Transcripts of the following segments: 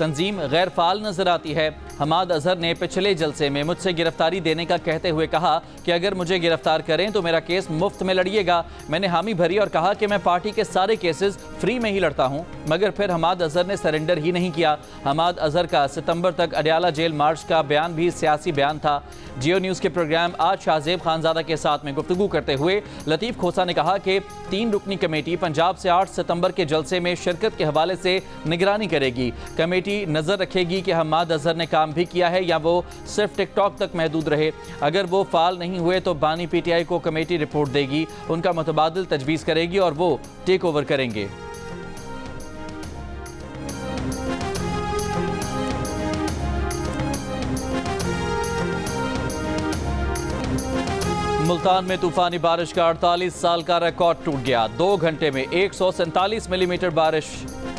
تنظیم غیر فعال نظر آتی ہے۔ حماد اظہر نے پچھلے جلسے میں مجھ سے گرفتاری دینے کا کہتے ہوئے کہا کہ اگر مجھے گرفتار کریں تو میرا کیس مفت میں لڑیے گا۔ میں نے حامی بھری اور کہا کہ میں پارٹی کے سارے کیسز فری میں ہی لڑتا ہوں، مگر پھر حماد اظہر نے سرنڈر ہی نہیں کیا۔ حماد اظہر کا ستمبر تک اڈیالہ جیل مارچ کا بیان بھی سیاسی بیان تھا۔ جیو نیوز کے پروگرام آج شاہزیب خانزادہ کے ساتھ میں گفتگو کرتے ہوئے لطیف کھوسہ نے کہا کہ 3 رکنی کمیٹی پنجاب سے 8 ستمبر کے جلسے میں شرکت کے حوالے سے نگرانی کرے گی۔ کمیٹی نظر رکھے گی کہ حماد اظہر نے کام بھی کیا ہے یا وہ صرف ٹک ٹاک تک محدود رہے۔ اگر وہ فعال نہیں ہوئے تو بانی پی ٹی آئی کو کمیٹی رپورٹ دے گی، ان کا متبادل تجویز کرے گی اور وہ ٹیک اوور کریں گے۔ ملتان میں طوفانی بارش کا 48 سال کا ریکارڈ ٹوٹ گیا۔ 2 گھنٹے میں 147 ملی میٹر بارش۔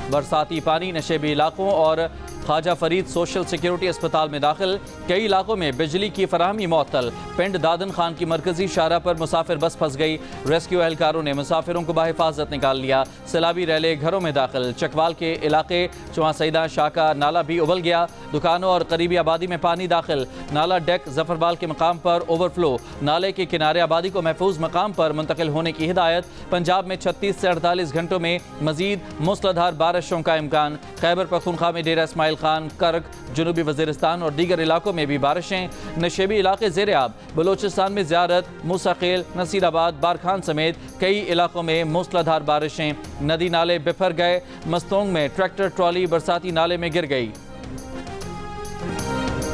برساتی پانی نشیبی علاقوں اور خواجہ فرید سوشل سیکیورٹی اسپتال میں داخل۔ کئی علاقوں میں بجلی کی فراہمی معطل۔ پنڈ دادن خان کی مرکزی شاہراہ پر مسافر بس پھنس گئی۔ ریسکیو اہلکاروں نے مسافروں کو بحفاظت نکال لیا۔ سیلابی ریلے گھروں میں داخل۔ چکوال کے علاقے چواں سیدہ شاہ کا نالہ بھی ابل گیا۔ دکانوں اور قریبی آبادی میں پانی داخل۔ نالہ ڈیک ظفربال کے مقام پر اوور فلو۔ نالے کے کنارے آبادی کو محفوظ مقام پر منتقل ہونے کی ہدایت۔ پنجاب میں 36 سے 48 گھنٹوں میں مزید موسلادھار بارشوں کا امکان۔ خیبر پختونخوا میں ڈیرہ اسماعیل خان، کرک، جنوبی وزیرستان اور دیگر علاقوں میں بھی بارشیں۔ نشیبی علاقے زیر آب۔ بلوچستان میں زیارت، موسیٰ خیل، نصیر آباد، بارکھان سمیت کئی علاقوں میں موسلادھار بارشیں۔ ندی نالے بفر گئے۔ مستونگ میں ٹریکٹر ٹرالی برساتی نالے میں گر گئی۔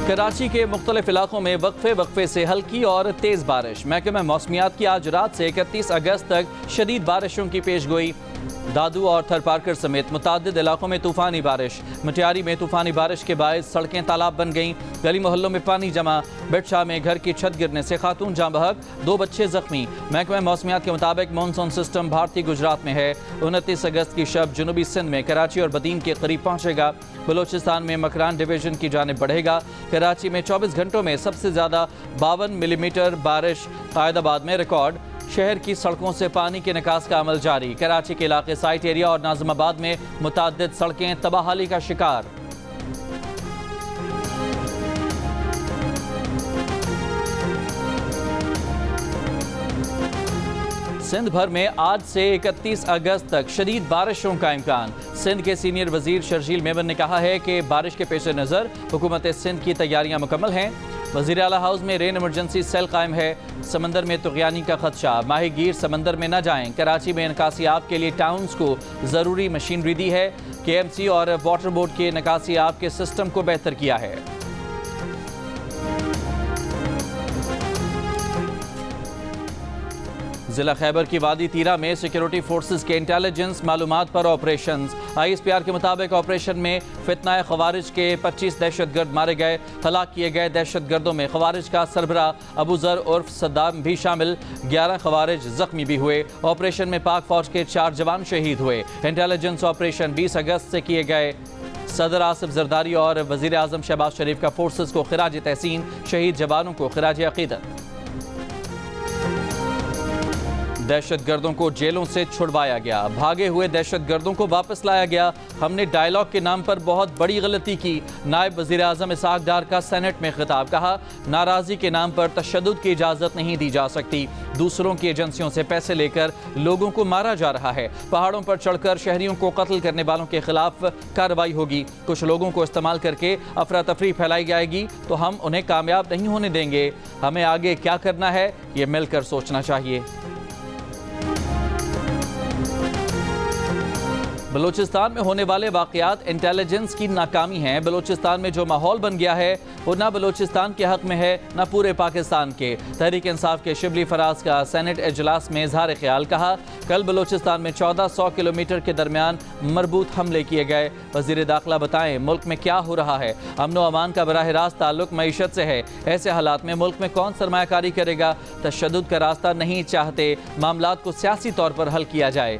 کراچی کے مختلف علاقوں میں وقفے سے ہلکی اور تیز بارش۔ محکمہ موسمیات کی آج رات سے 31 اگست تک شدید بارشوں کی پیش گوئی۔ دادو اور تھر پارکر سمیت متعدد علاقوں میں طوفانی بارش۔ مٹیاری میں طوفانی بارش کے باعث سڑکیں تالاب بن گئیں۔ گلی محلوں میں پانی جمع۔ بٹ شاہ میں گھر کی چھت گرنے سے خاتون جاں بحق، 2 بچے زخمی۔ محکمہ موسمیات کے مطابق مانسون سسٹم بھارتی گجرات میں ہے۔ 29 اگست کی شب جنوبی سندھ میں کراچی اور بدین کے قریب پہنچے گا۔ بلوچستان میں مکران ڈویژن کی جانب بڑھے گا۔ کراچی میں 24 گھنٹوں میں سب سے زیادہ 52 ملی میٹر بارش۔ قائد آباد میں ریکارڈ۔ شہر کی سڑکوں سے پانی کے نکاس کا عمل جاری۔ کراچی کے علاقے سائٹ ایریا اور ناظم آباد میں متعدد سڑکیں تباہی کا شکار۔ سندھ بھر میں آج سے 31 اگست تک شدید بارشوں کا امکان۔ سندھ کے سینئر وزیر شرجیل میمن نے کہا ہے کہ بارش کے پیش نظر حکومت سندھ کی تیاریاں مکمل ہیں۔ وزیر اعلیٰ ہاؤس میں رین ایمرجنسی سیل قائم ہے۔ سمندر میں طغیانی کا خدشہ، ماہی گیر سمندر میں نہ جائیں۔ کراچی میں نکاسی آب کے لیے ٹاؤنز کو ضروری مشینری دی ہے۔ کے ایم سی اور واٹر بورڈ کے نکاسی آب کے سسٹم کو بہتر کیا ہے۔ ضلع خیبر کی وادی تیرہ میں سیکیورٹی فورسز کے انٹیلیجنس معلومات پر operations. I S P R کے مطابق آپریشن میں فتنہ خوارج کے 25 دہشت گرد مارے گئے۔ ہلاک کیے گئے دہشت گردوں میں خوارج کا سربراہ ابو ذر عرف صدام بھی شامل۔ 11 خوارج زخمی بھی ہوئے۔ آپریشن میں پاک فوج کے 4 جوان شہید ہوئے۔ انٹیلیجنس آپریشن 20 اگست سے کیے گئے۔ صدر آصف زرداری اور وزیر اعظم شہباز شریف کا فورسز کو خراج تحسین، شہید جوانوں کو خراج عقیدت۔ دہشت گردوں کو جیلوں سے چھڑوایا گیا، بھاگے ہوئے دہشت گردوں کو واپس لایا گیا۔ ہم نے ڈائیلاگ کے نام پر بہت بڑی غلطی کی۔ نائب وزیر اعظم اسحاق ڈار کا سینٹ میں خطاب، کہا ناراضی کے نام پر تشدد کی اجازت نہیں دی جا سکتی۔ دوسروں کی ایجنسیوں سے پیسے لے کر لوگوں کو مارا جا رہا ہے۔ پہاڑوں پر چڑھ کر شہریوں کو قتل کرنے والوں کے خلاف کارروائی ہوگی۔ کچھ لوگوں کو استعمال کر کے افراتفری پھیلائی جائے گی تو ہم انہیں کامیاب نہیں ہونے دیں گے۔ ہمیں آگے کیا کرنا ہے یہ مل کر سوچنا چاہیے۔ بلوچستان میں ہونے والے واقعات انٹیلیجنس کی ناکامی ہیں۔ بلوچستان میں جو ماحول بن گیا ہے وہ نہ بلوچستان کے حق میں ہے نہ پورے پاکستان کے۔ تحریک انصاف کے شبلی فراز کا سینٹ اجلاس میں اظہار خیال، کہا کل بلوچستان میں 1400 کلومیٹر کے درمیان مربوط حملے کیے گئے۔ وزیر داخلہ بتائیں ملک میں کیا ہو رہا ہے؟ امن و امان کا براہ راست تعلق معیشت سے ہے۔ ایسے حالات میں ملک میں کون سرمایہ کاری کرے گا؟ تشدد کا راستہ نہیں چاہتے، معاملات کو سیاسی طور پر حل کیا جائے۔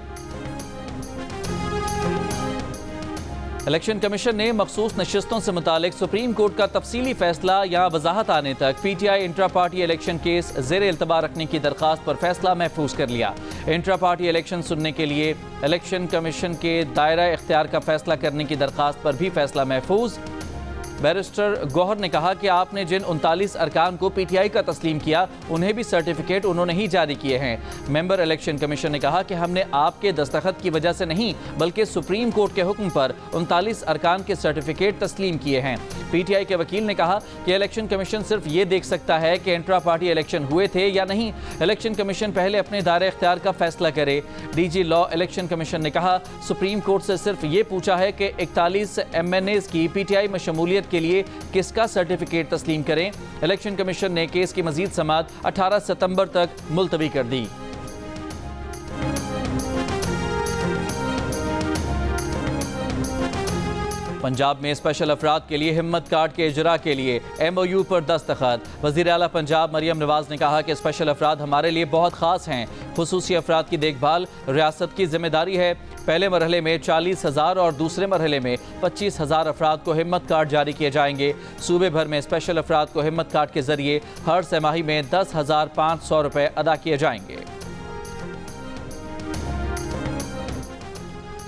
الیکشن کمیشن نے مخصوص نشستوں سے متعلق سپریم کورٹ کا تفصیلی فیصلہ یا وضاحت آنے تک P T I intra party election case زیر التوا رکھنے کی درخواست پر فیصلہ محفوظ کر لیا۔ انٹرا پارٹی الیکشن سننے کے لیے الیکشن کمیشن کے دائرہ اختیار کا فیصلہ کرنے کی درخواست پر بھی فیصلہ محفوظ۔ بیرسٹر گوہر نے کہا کہ آپ نے جن 39 ارکان کو پی ٹی آئی کا تسلیم کیا انہیں بھی سرٹیفکیٹ انہوں نے ہی جاری کیے ہیں۔ ممبر الیکشن کمیشن نے کہا کہ ہم نے آپ کے دستخط کی وجہ سے نہیں بلکہ سپریم کورٹ کے حکم پر 39 ارکان کے سرٹیفکیٹ تسلیم کیے ہیں۔ پی ٹی آئی کے وکیل نے کہا کہ الیکشن کمیشن صرف یہ دیکھ سکتا ہے کہ انٹرا پارٹی الیکشن ہوئے تھے یا نہیں۔ الیکشن کمیشن پہلے اپنے دائرہ اختیار کا فیصلہ کرے۔ ڈی جی لا الیکشن کمیشن نے کہا سپریم کورٹ سے صرف یہ پوچھا ہے کہ 41 ایم این ایز کی پی ٹی آئی میں شمولیت کے لیے کس کا سرٹیفکیٹ تسلیم کریں۔ الیکشن کمیشن نے کیس کی مزید سماعت 18 ستمبر تک ملتوی کر دی۔ پنجاب میں اسپیشل افراد کے لیے ہمت کارڈ کے اجراء کے لیے ایم او یو پر دستخط۔ وزیر اعلیٰ پنجاب مریم نواز نے کہا کہ اسپیشل افراد ہمارے لیے بہت خاص ہیں۔ خصوصی افراد کی دیکھ بھال ریاست کی ذمہ داری ہے۔ پہلے مرحلے میں 40,000 اور دوسرے مرحلے میں 25,000 افراد کو ہمت کارڈ جاری کیے جائیں گے۔ صوبے بھر میں اسپیشل افراد کو ہمت کارڈ کے ذریعے ہر سہ ماہی میں 10,500 روپے ادا کیے جائیں گے۔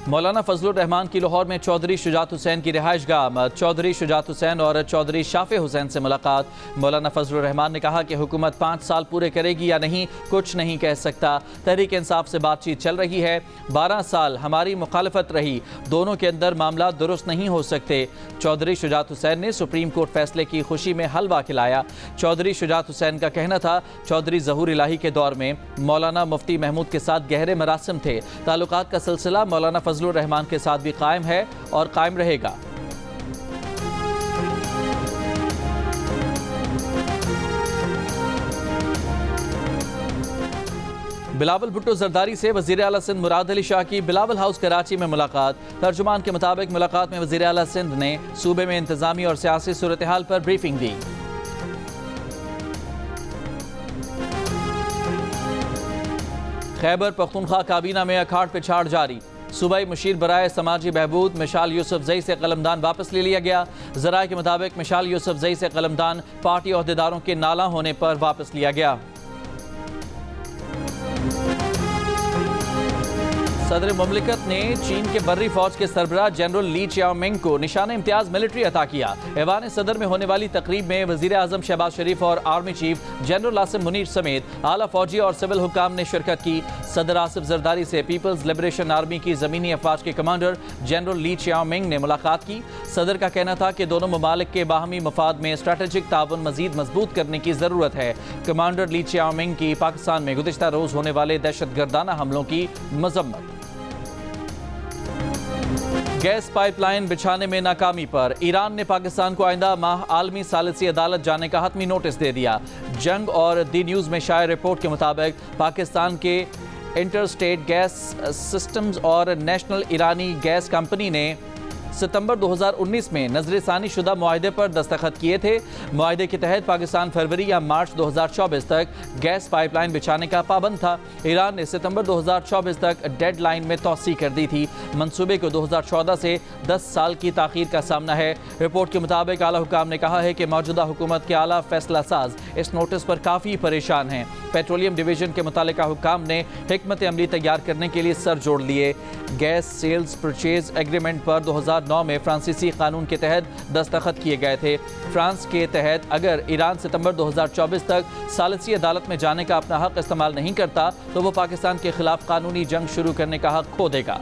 مولانا فضل الرحمان کی لاہور میں چودھری شجاعت حسین کی رہائش گاہ آمد۔ چودھری شجاعت حسین اور چودھری شافع حسین سے ملاقات۔ مولانا فضل الرحمان نے کہا کہ حکومت 5 سال پورے کرے گی یا نہیں کچھ نہیں کہہ سکتا۔ تحریک انصاف سے بات چیت چل رہی ہے۔ 12 سال ہماری مخالفت رہی، دونوں کے اندر معاملات درست نہیں ہو سکتے۔ چودھری شجاعت حسین نے سپریم کورٹ فیصلے کی خوشی میں حلوہ کھلایا۔ چودھری شجاعت حسین کا کہنا تھا چودھری ظہور الہی کے دور میں مولانا مفتی محمود کے ساتھ گہرے مراسم تھے۔ تعلقات کا سلسلہ مولانا فضل الرحمان کے ساتھ بھی قائم ہے اور قائم رہے گا۔ بلاول بھٹو زرداری سے وزیر اعلیٰ سندھ مراد علی شاہ کی بلاول ہاؤس کراچی میں ملاقات۔ ترجمان کے مطابق ملاقات میں وزیر اعلیٰ سندھ نے صوبے میں انتظامی اور سیاسی صورتحال پر بریفنگ دی۔ خیبر پختونخوا کابینہ میں اکھاڑ پچھاڑ جاری۔ صوبائی مشیر برائے سماجی بہبود مشال یوسف زئی سے قلمدان واپس لے لیا گیا۔ ذرائع کے مطابق مشال یوسف زئی سے قلمدان پارٹی عہدیداروں کے نالاں ہونے پر واپس لیا گیا۔ صدر مملکت نے چین کے بری فوج کے سربراہ جنرل لی چیاؤ منگ کو نشان امتیاز ملٹری عطا کیا۔ ایوان صدر میں ہونے والی تقریب میں وزیر اعظم شہباز شریف اور army chief general Asim Munir سمیت اعلیٰ فوجی اور سول حکام نے شرکت کی۔ صدر آصف زرداری سے پیپلز لبریشن آرمی کی زمینی افواج کے کمانڈر جنرل لی چیاؤ منگ نے ملاقات کی۔ صدر کا کہنا تھا کہ دونوں ممالک کے باہمی مفاد میں اسٹریٹجک تعاون مزید مضبوط کرنے کی ضرورت ہے۔ کمانڈر لی چیاؤ منگ کی پاکستان میں گزشتہ روز ہونے والے دہشت گردانہ حملوں کی مذمت۔ گیس پائپ لائن بچھانے میں ناکامی پر ایران نے پاکستان کو آئندہ ماہ عالمی ثالثی عدالت جانے کا حتمی نوٹس دے دیا۔ جنگ اور دی نیوز میں شائع رپورٹ کے مطابق پاکستان کے انٹر اسٹیٹ گیس سسٹمز اور نیشنل ایرانی گیس کمپنی نے ستمبر 2019 میں نظر ثانی شدہ معاہدے پر دستخط کیے تھے۔ معاہدے کے تحت پاکستان فروری یا مارچ 2024 تک گیس پائپ لائن بچھانے کا پابند تھا۔ ایران نے ستمبر 2024 تک ڈیڈ لائن میں توسیع کر دی تھی۔ منصوبے کو 2014 سے 10 سال کی تاخیر کا سامنا ہے۔ رپورٹ کے مطابق اعلیٰ حکام نے کہا ہے کہ موجودہ حکومت کے اعلیٰ فیصلہ ساز اس نوٹس پر کافی پریشان ہیں۔ پیٹرولیم ڈویژن کے متعلقہ حکام نے حکمت عملی تیار کرنے کے لیے سر جوڑ لیے۔ گیس سیلز پرچیز ایگریمنٹ پر 2009 میں فرانسیسی قانون کے تحت دستخط کیے گئے تھے۔ فرانس کے تحت اگر ایران ستمبر 2024 تک ثالثی عدالت میں جانے کا اپنا حق استعمال نہیں کرتا تو وہ پاکستان کے خلاف قانونی جنگ شروع کرنے کا حق کھو دے گا۔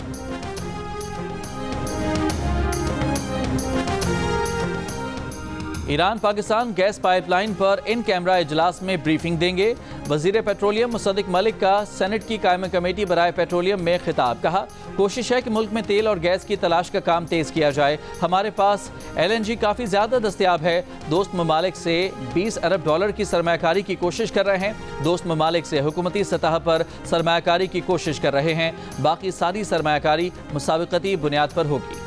Iran Pakistan gas pipeline پر ان کیمرہ اجلاس میں بریفنگ دیں گے۔ وزیر پیٹرولیم مصدق ملک کا سینٹ کی قائمہ کمیٹی برائے پیٹرولیم میں خطاب۔ کہا کوشش ہے کہ ملک میں تیل اور گیس کی تلاش کا کام تیز کیا جائے۔ ہمارے پاس LNG کافی زیادہ دستیاب ہے۔ دوست ممالک سے $20 ارب کی سرمایہ کاری کی کوشش کر رہے ہیں۔ دوست ممالک سے حکومتی سطح پر سرمایہ کاری کی کوشش کر رہے ہیں۔ باقی ساری سرمایہ کاری مسابقتی بنیاد پر ہوگی۔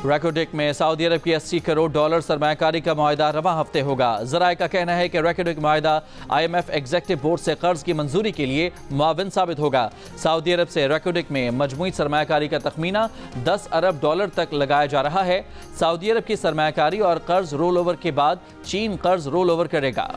ریکوڈک میں سعودی عرب کی $80 کروڑ سرمایہ کا معاہدہ رواں ہفتے ہوگا۔ ذرائع کا کہنا ہے کہ ریکوڈک معاہدہ IMF ایگزیکٹو بورڈ سے قرض کی منظوری کے لیے معاون ثابت ہوگا۔ سعودی عرب سے ریکوڈک میں مجموعی سرمایہ کاری کا تخمینہ $10 ارب تک لگایا جا رہا ہے۔ سعودی عرب کی سرمایہ کاری اور قرض رول اوور کے بعد چین قرض رول اوور کرے گا۔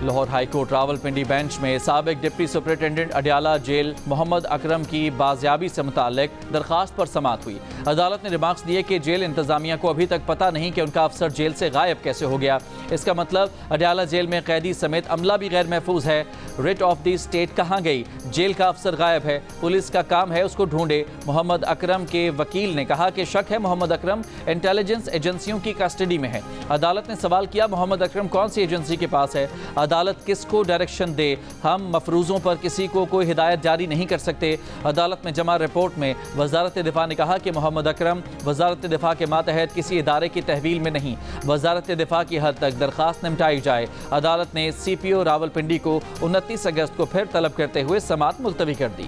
Lahore high court Rawalpindi bench میں سابق deputy superintendent Adiala jail Muhammad Akram کی بازیابی سے متعلق درخواست پر سماعت ہوئی۔ عدالت نے ریمارکس دیے کہ جیل انتظامیہ کو ابھی تک پتہ نہیں کہ ان کا افسر جیل سے غائب کیسے ہو گیا۔ اس کا مطلب اڈیالہ جیل میں قیدی سمیت عملہ بھی غیر محفوظ ہے۔ ریٹ آف دی اسٹیٹ کہاں گئی؟ جیل کا افسر غائب ہے، پولیس کا کام ہے اس کو ڈھونڈے۔ محمد اکرم کے وکیل نے کہا کہ شک ہے محمد اکرم انٹیلیجنس ایجنسیوں کی کسٹڈی میں ہے۔ عدالت نے سوال کیا محمد اکرم کون سی ایجنسی کے پاس ہے؟ عدالت کس کو ڈائریکشن دے؟ ہم مفروضوں پر کسی کو کوئی ہدایت جاری نہیں کر سکتے۔ عدالت میں جمع رپورٹ میں وزارت دفاع نے کہا کہ محمد اکرم وزارت دفاع کے ماتحت کسی ادارے کی تحویل میں نہیں، وزارت دفاع کی حد تک درخواست نمٹائی جائے۔ عدالت نے CPO راولپنڈی کو 29 اگست کو پھر طلب کرتے ہوئے سماعت ملتوی کر دی۔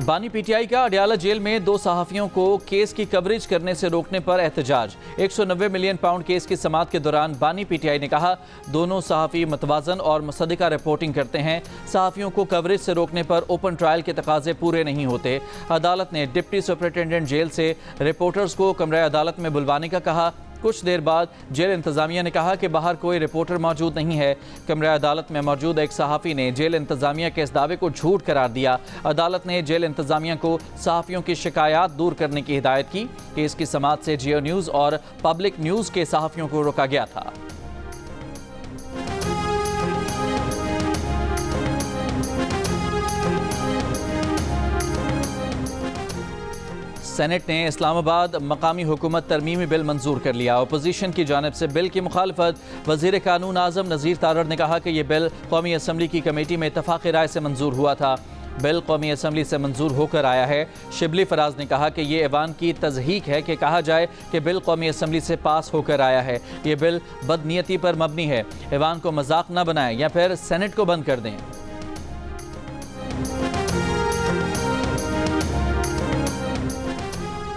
بانی PTI کا اڈیالہ جیل میں 2 صحافیوں کو کیس کی کوریج کرنے سے روکنے پر احتجاج۔ 190 ملین پاؤنڈ کیس کی سماعت کے دوران بانی PTI نے کہا دونوں صحافی متوازن اور مصدقہ رپورٹنگ کرتے ہیں، صحافیوں کو کوریج سے روکنے پر اوپن ٹرائل کے تقاضے پورے نہیں ہوتے۔ عدالت نے ڈپٹی سپرنٹینڈنٹ جیل سے رپورٹرز کو کمرہ عدالت میں بلوانے کا کہا۔ کچھ دیر بعد جیل انتظامیہ نے کہا کہ باہر کوئی رپورٹر موجود نہیں ہے۔ کمرہ عدالت میں موجود ایک صحافی نے جیل انتظامیہ کے اس دعوے کو جھوٹ قرار دیا۔ عدالت نے جیل انتظامیہ کو صحافیوں کی شکایات دور کرنے کی ہدایت کی۔ کیس کی سماعت سے جیو نیوز اور پبلک نیوز کے صحافیوں کو روکا گیا تھا۔ سینٹ نے اسلام آباد مقامی حکومت ترمیمی بل منظور کر لیا۔ اپوزیشن کی جانب سے بل کی مخالفت۔ وزیر قانون اعظم نذیر تارڑ نے کہا کہ یہ بل قومی اسمبلی کی کمیٹی میں اتفاقی رائے سے منظور ہوا تھا۔ بل قومی اسمبلی سے منظور ہو کر آیا ہے۔ شبلی فراز نے کہا کہ یہ ایوان کی تضحیک ہے کہ کہا جائے کہ بل قومی اسمبلی سے پاس ہو کر آیا ہے۔ یہ بل بدنیتی پر مبنی ہے۔ ایوان کو مذاق نہ بنائیں یا پھر سینٹ کو بند کر دیں۔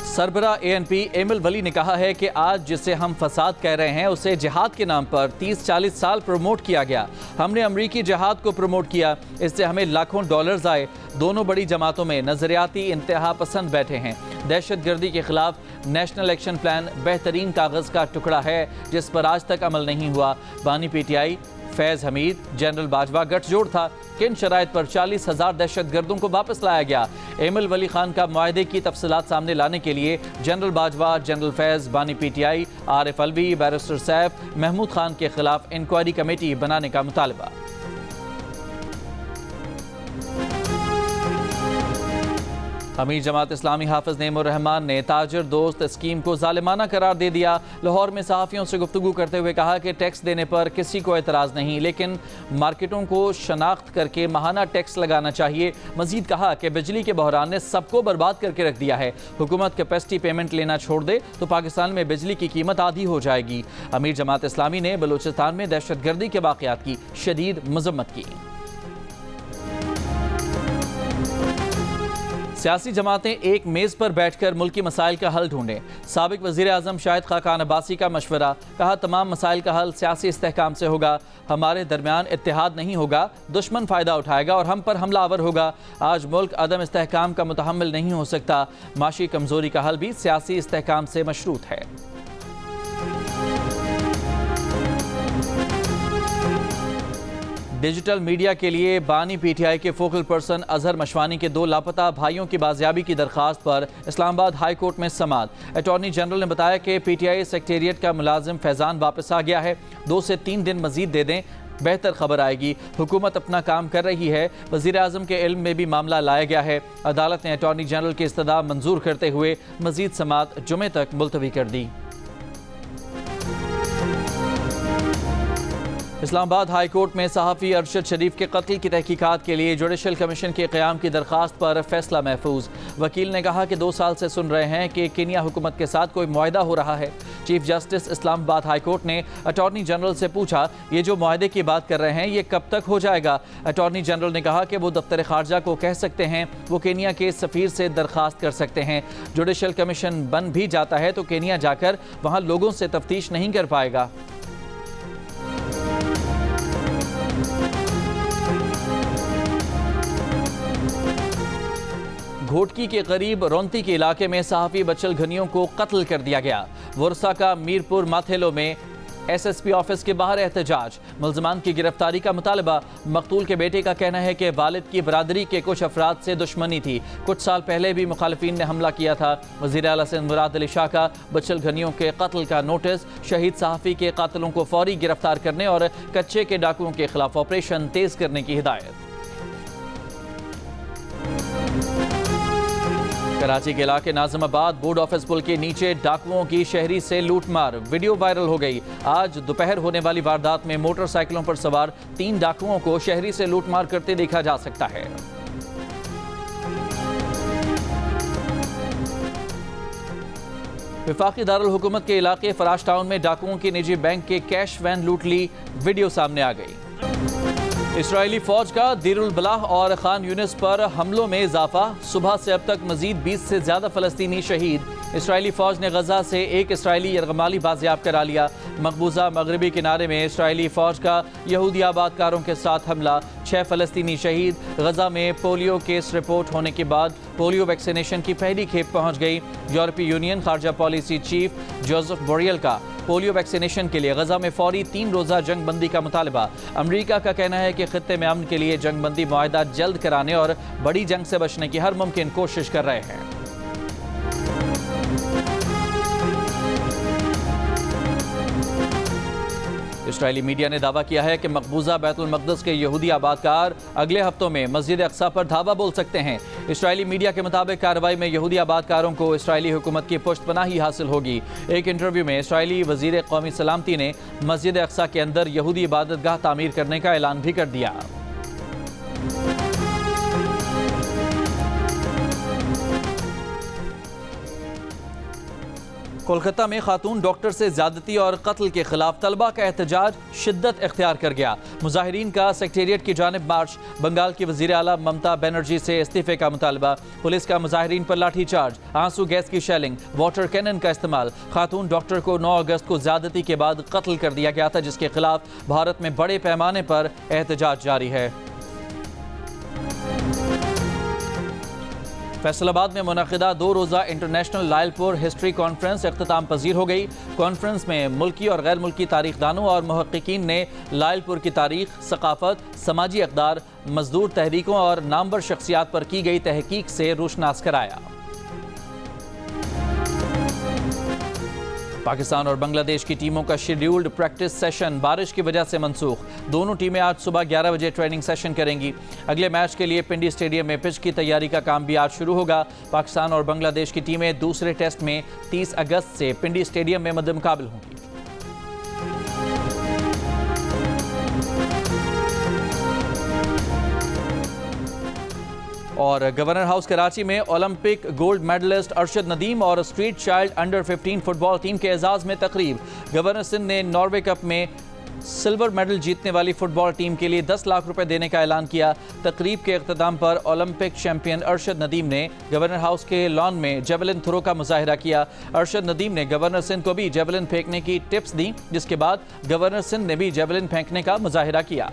سربراہ ANP ایمل ولی نے کہا ہے کہ آج جسے ہم فساد کہہ رہے ہیں اسے جہاد کے نام پر 30-40 سال پروموٹ کیا گیا۔ ہم نے امریکی جہاد کو پروموٹ کیا، اس سے ہمیں لاکھوں ڈالرز آئے۔ دونوں بڑی جماعتوں میں نظریاتی انتہا پسند بیٹھے ہیں۔ دہشت گردی کے خلاف نیشنل ایکشن پلان بہترین کاغذ کا ٹکڑا ہے جس پر آج تک عمل نہیں ہوا۔ بانی PTI فیض حمید جنرل باجوہ گٹھ جوڑ تھا۔ کن شرائط پر 40,000 دہشت گردوں کو واپس لایا گیا؟ ایمل ولی خان کا معاہدے کی تفصیلات سامنے لانے کے لیے جنرل باجوہ، جنرل فیض، بانی PTI، Arif Alvi, barrister safe Mahmood Khan کے خلاف انکوائری کمیٹی بنانے کا مطالبہ۔ امیر جماعت اسلامی حافظ نعیم الرحمان نے تاجر دوست اسکیم کو ظالمانہ قرار دے دیا۔ لاہور میں صحافیوں سے گفتگو کرتے ہوئے کہا کہ ٹیکس دینے پر کسی کو اعتراض نہیں، لیکن مارکیٹوں کو شناخت کر کے ماہانہ ٹیکس لگانا چاہیے۔ مزید کہا کہ بجلی کے بحران نے سب کو برباد کر کے رکھ دیا ہے۔ حکومت کیپیسٹی پیمنٹ لینا چھوڑ دے تو پاکستان میں بجلی کی قیمت آدھی ہو جائے گی۔ امیر جماعت اسلامی نے بلوچستان میں دہشت گردی کے واقعات کی شدید مذمت کی۔ سیاسی جماعتیں ایک میز پر بیٹھ کر ملکی مسائل کا حل ڈھونڈیں۔ سابق وزیر اعظم شاہد خاقان عباسی کا مشورہ، کہا تمام مسائل کا حل سیاسی استحکام سے ہوگا۔ ہمارے درمیان اتحاد نہیں ہوگا، دشمن فائدہ اٹھائے گا اور ہم پر حملہ آور ہوگا۔ آج ملک عدم استحکام کا متحمل نہیں ہو سکتا۔ معاشی کمزوری کا حل بھی سیاسی استحکام سے مشروط ہے۔ ڈیجیٹل میڈیا کے لیے بانی PTI کے فوکل پرسن اظہر مشوانی کے 2 لاپتہ بھائیوں کی بازیابی کی درخواست پر اسلام آباد ہائی کورٹ میں سماعت۔ اٹارنی جنرل نے بتایا کہ PTI سیکریٹریٹ کا ملازم فیضان واپس آ گیا ہے، 2 سے 3 دن مزید دے دیں، بہتر خبر آئے گی۔ حکومت اپنا کام کر رہی ہے، وزیر اعظم کے علم میں بھی معاملہ لایا گیا ہے۔ عدالت نے اٹارنی جنرل کی استدعا منظور کرتے ہوئے مزید سماعت جمعے تک ملتوی کر دی۔ اسلام آباد ہائی کورٹ میں صحافی ارشد شریف کے قتل کی تحقیقات کے لیے جوڈیشل کمیشن کے قیام کی درخواست پر فیصلہ محفوظ۔ وکیل نے کہا کہ 2 سال سے سن رہے ہیں کہ کینیا حکومت کے ساتھ کوئی معاہدہ ہو رہا ہے۔ چیف جسٹس اسلام آباد ہائی کورٹ نے اٹارنی جنرل سے پوچھا یہ جو معاہدے کی بات کر رہے ہیں یہ کب تک ہو جائے گا؟ اٹارنی جنرل نے کہا کہ وہ دفتر خارجہ کو کہہ سکتے ہیں، وہ کینیا کے سفیر سے درخواست کر سکتے ہیں۔ جوڈیشل کمیشن بن بھی جاتا ہے تو کینیا جا کر وہاں لوگوں سے تفتیش نہیں کر پائے گا۔ گھوٹکی کے قریب رونتی کے علاقے میں صحافی بچل گھنیوں کو قتل کر دیا گیا۔ ورثہ کا میرپور ماتھیلو میں ایس ایس پی آفس کے باہر احتجاج، ملزمان کی گرفتاری کا مطالبہ۔ مقتول کے بیٹے کا کہنا ہے کہ والد کی برادری کے کچھ افراد سے دشمنی تھی، کچھ سال پہلے بھی مخالفین نے حملہ کیا تھا۔ وزیر اعلیٰ سندھ مراد علی شاہ کا بچل گھنیوں کے قتل کا نوٹس، شہید صحافی کے قاتلوں کو فوری گرفتار کرنے اور کچے کے ڈاکوؤں کے خلاف آپریشن تیز کرنے کی ہدایت۔ کراچی کے علاقے ناظم آباد بورڈ آفس پل کے نیچے ڈاکوؤں کی شہری سے لوٹ مار، ویڈیو وائرل ہو گئی۔ آج دوپہر ہونے والی واردات میں موٹر سائیکلوں پر سوار 3 ڈاکوؤں کو شہری سے لوٹ مار کرتے دیکھا جا سکتا ہے۔ وفاقی دارالحکومت کے علاقے فراش ٹاؤن میں ڈاکوؤں کی نجی بینک کے کیش وین لوٹ لی، ویڈیو سامنے آ گئی۔ اسرائیلی فوج کا دیر البلاح اور خان یونس پر حملوں میں اضافہ، صبح سے اب تک مزید 20 سے زیادہ فلسطینی شہید۔ اسرائیلی فوج نے غزہ سے 1 اسرائیلی یرغمالی بازیاب کرا لیا۔ مقبوضہ مغربی کنارے میں اسرائیلی فوج کا یہودی آباد کاروں کے ساتھ حملہ، 6 فلسطینی شہید۔ غزہ میں پولیو کیس رپورٹ ہونے کے بعد پولیو ویکسینیشن کی پہلی کھیپ پہنچ گئی۔ یورپی یونین خارجہ پالیسی چیف جوزف بوریل کا پولیو ویکسینیشن کے لیے غزہ میں فوری 3 روزہ جنگ بندی کا مطالبہ۔ امریکہ کا کہنا ہے کہ خطے میں امن کے لیے جنگ بندی معاہدہ جلد کرانے اور بڑی جنگ سے بچنے کی ہر ممکن کوشش کر رہے ہیں۔ اسرائیلی میڈیا نے دعویٰ کیا ہے کہ مقبوضہ بیت المقدس کے یہودی آباد کار اگلے ہفتوں میں مسجد اقصی پر دھاوا بول سکتے ہیں۔ اسرائیلی میڈیا کے مطابق کارروائی میں یہودی آباد کاروں کو اسرائیلی حکومت کی پشت پناہی حاصل ہوگی۔ ایک انٹرویو میں اسرائیلی وزیر قومی سلامتی نے مسجد اقصی کے اندر یہودی عبادت گاہ تعمیر کرنے کا اعلان بھی کر دیا۔ کولکتہ میں خاتون ڈاکٹر سے زیادتی اور قتل کے خلاف طلبہ کا احتجاج شدت اختیار کر گیا۔ مظاہرین کا سیکریٹریٹ کی جانب مارچ، بنگال کی وزیر اعلیٰ ممتا بنرجی سے استعفے کا مطالبہ، پولیس کا مظاہرین پر لاٹھی چارج، آنسو گیس کی شیلنگ، واٹر کینن کا استعمال۔ خاتون ڈاکٹر کو 9 اگست کو زیادتی کے بعد قتل کر دیا گیا تھا، جس کے خلاف بھارت میں بڑے پیمانے پر احتجاج جاری ہے۔ فیصل آباد میں منعقدہ 2 روزہ انٹرنیشنل لائل پور ہسٹری کانفرنس اختتام پذیر ہو گئی۔ کانفرنس میں ملکی اور غیر ملکی تاریخ دانوں اور محققین نے لائل پور کی تاریخ، ثقافت، سماجی اقدار، مزدور تحریکوں اور نامور شخصیات پر کی گئی تحقیق سے روشناس کرایا۔ پاکستان اور بنگلہ دیش کی ٹیموں کا شیڈیولڈ پریکٹس سیشن بارش کی وجہ سے منسوخ، دونوں ٹیمیں آج صبح 11 بجے ٹریننگ سیشن کریں گی۔ اگلے میچ کے لیے پنڈی اسٹیڈیم میں پچ کی تیاری کا کام بھی آج شروع ہوگا۔ پاکستان اور بنگلہ دیش کی ٹیمیں دوسرے ٹیسٹ میں 30 اگست سے پنڈی اسٹیڈیم میں مد مقابل ہوں گی۔ اور گورنر ہاؤس کراچی میں Olympic gold medalist Arshad Nadeem اور street child under 15 football team کے اعزاز میں تقریب۔ گورنر سندھ نے ناروے کپ میں سلور میڈل جیتنے والی فٹ بال ٹیم کے لیے 10 لاکھ روپے دینے کا اعلان کیا۔ تقریب کے اختتام پر اولمپک چیمپئن ارشد ندیم نے گورنر ہاؤس کے لان میں جیولن تھرو کا مظاہرہ کیا۔ ارشد ندیم نے گورنر سندھ کو بھی جیولن پھینکنے کی ٹپس دیں، جس کے بعد گورنر سندھ نے بھی جیولن پھینکنے کا مظاہرہ کیا۔